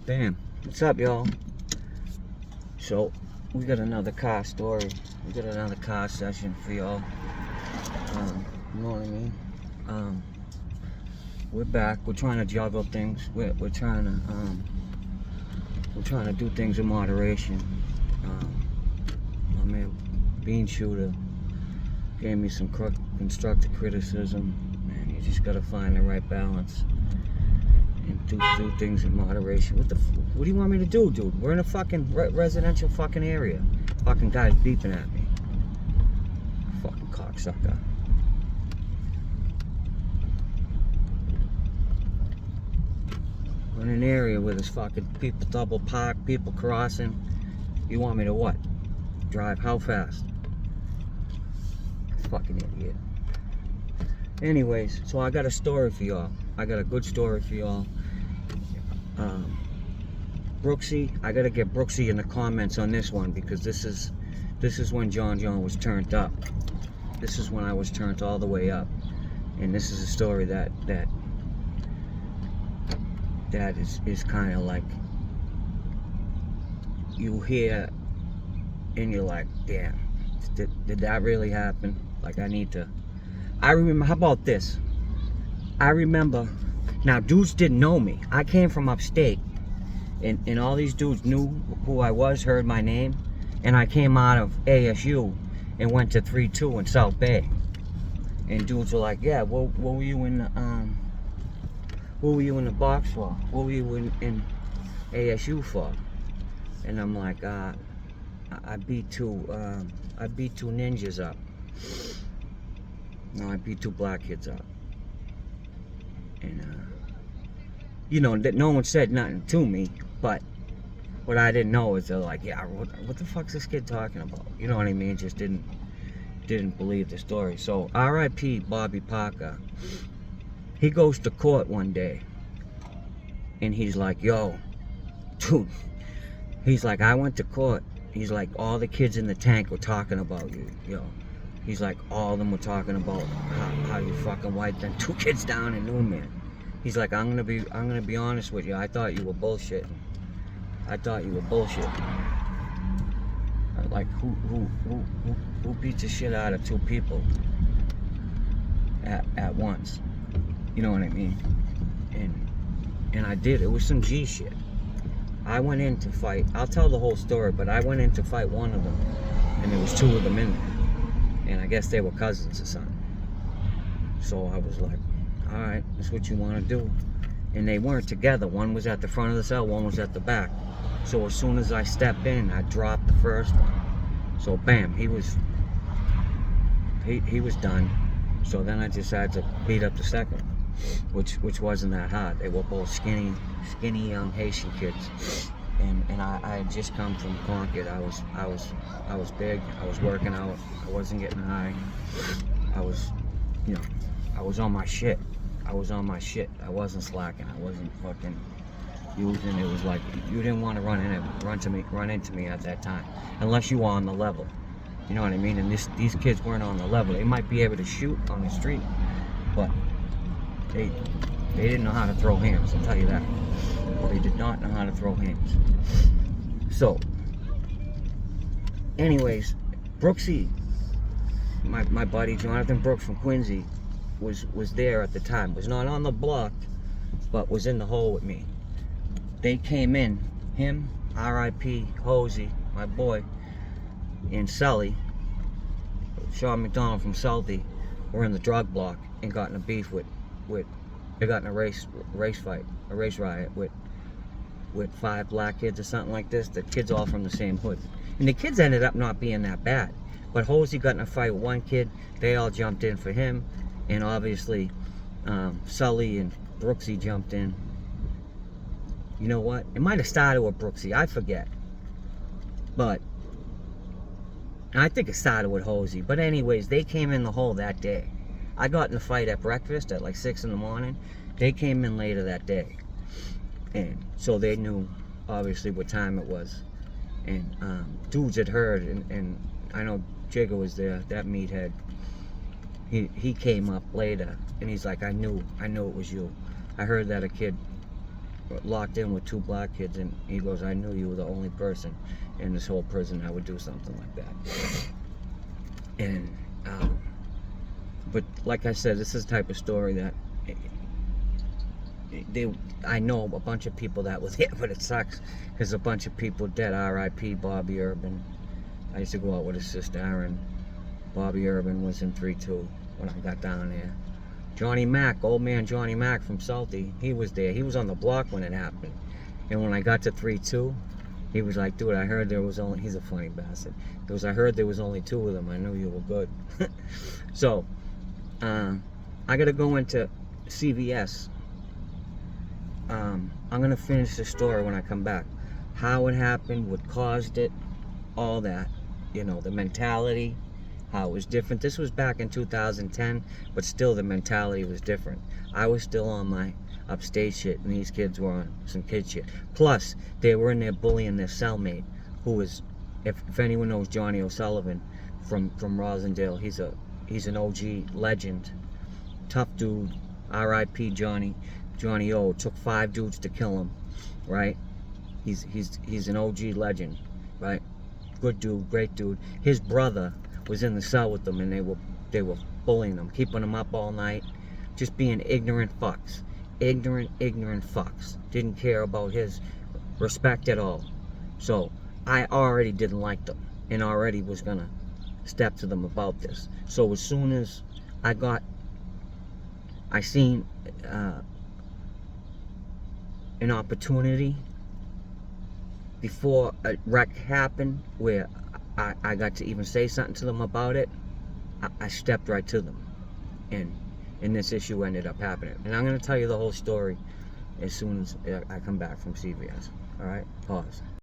Bam. What's up, y'all? So, we got another car story. We got another car session for y'all. You know what I mean? We're back. We're trying to juggle things. We're trying to do things in moderation. My man Bean Shooter gave me some constructive criticism, and you just gotta find the right balance and do things in moderation. What do you want me to do, dude? We're in a fucking residential fucking area. Fucking guy's beeping at me. Fucking cocksucker. We're in an area where there's fucking people double park, people crossing. You want me to what? Drive how fast? Fucking idiot. Anyways, so I got a story for y'all. I got a good story for y'all. Brooksy, I gotta get Brooksy in the comments on this one, because this is when John was turned up. This is when I was turned all the way up, and this is a story that is kind of like, you hear and you're like, damn, did that really happen? Like, I remember, how about this? I remember, now dudes didn't know me. I came from upstate, and all these dudes knew who I was, heard my name, and I came out of ASU and went to 3-2 in South Bay. And dudes were like, yeah, what were you in the box for? What were you in ASU for? And I'm like, I beat two ninjas up. No, I beat 2 black kids up. And you know, that no one said nothing to me, but what I didn't know is they're like, yeah, what the fuck's this kid talking about? You know what I mean? Just didn't believe the story. So R.I.P. Bobby Parker. He goes to court one day, and he's like, yo, dude, he's like, I went to court. He's like, all the kids in the tank were talking about you, yo. He's like, all of them were talking about how you fucking wiped them 2 kids down in Newman. He's like, I'm gonna be honest with you. I thought you were bullshitting. Like, who beats the shit out of 2 people at once? You know what I mean? And I did. It was some G shit. I went in to fight. I'll tell the whole story, but I went in to fight one of them, and there was 2 of them in there. And I guess they were cousins or something. So I was like, all right, that's what you want to do. And they weren't together. One was at the front of the cell, one was at the back. So as soon as I stepped in, I dropped the first one. So bam, he was done. So then I decided to beat up the second, which wasn't that hard. They were both skinny young Haitian kids. And I had just come from Concord. I was big. I was working out. I wasn't getting high. I was on my shit. I wasn't slacking. I wasn't fucking using. It was like, you didn't want to run into me at that time, unless you were on the level. You know what I mean? And these kids weren't on the level. They might be able to shoot on the street, but they didn't know how to throw hands. I'll tell you that. They did not know how to throw hands. So, anyways, Brooksy, my buddy Jonathan Brooks from Quincy, was there at the time. Was not on the block, but was in the hole with me. They came in, him, R.I.P. Hosey, my boy, and Sully, Sean McDonald from Southie, were in the drug block and got in a beef they got in a race riot with 5 black kids or something like this. The kids all from the same hood. And the kids ended up not being that bad. But Hosey got in a fight with one kid. They all jumped in for him. And obviously, Sully and Brooksy jumped in. You know what? It might have started with Brooksy. I forget. But I think it started with Hosey. But anyways, they came in the hole that day. I got in a fight at breakfast at like 6 in the morning. They came in later that day. And so they knew, obviously, what time it was. And dudes had heard, and I know Jigga was there, that meathead. He came up later, and he's like, I knew it was you. I heard that a kid locked in with 2 black kids, and he goes, I knew you were the only person in this whole prison that would do something like that. And but like I said, this is the type of story that I know a bunch of people that were there, but it sucks because a bunch of people dead. R.I.P. Bobby Urban. I used to go out with his sister Aaron. Bobby Urban was in 3-2 when I got down there. Johnny Mack, old man Johnny Mack from Salty, he was there. He was on the block when it happened. And when I got to 3-2, he was like, dude, I heard there was only, he's a funny bastard. He goes, I heard there was only 2 of them. I knew you were good. So, I got to go into CVS. I'm going to finish the story when I come back. How it happened, what caused it, all that. You know, the mentality, how it was different. This was back in 2010, but still the mentality was different. I was still on my upstate shit, and these kids were on some kid shit. Plus, they were in there bullying their cellmate, who was, if anyone knows Johnny O'Sullivan from Rosendale, he's an OG legend, tough dude. R.I.P. Johnny O. It took 5 dudes to kill him, right? He's an OG legend, right? Good dude, great dude. His brother was in the cell with them, and they were bullying him, keeping him up all night, just being ignorant fucks. Ignorant fucks. Didn't care about his respect at all. So I already didn't like them, and already was gonna step to them about this. So as soon as I seen an opportunity before a wreck happened where I got to even say something to them about it, I stepped right to them, and this issue ended up happening. And I'm going to tell you the whole story as soon as I come back from CVS. All right, pause.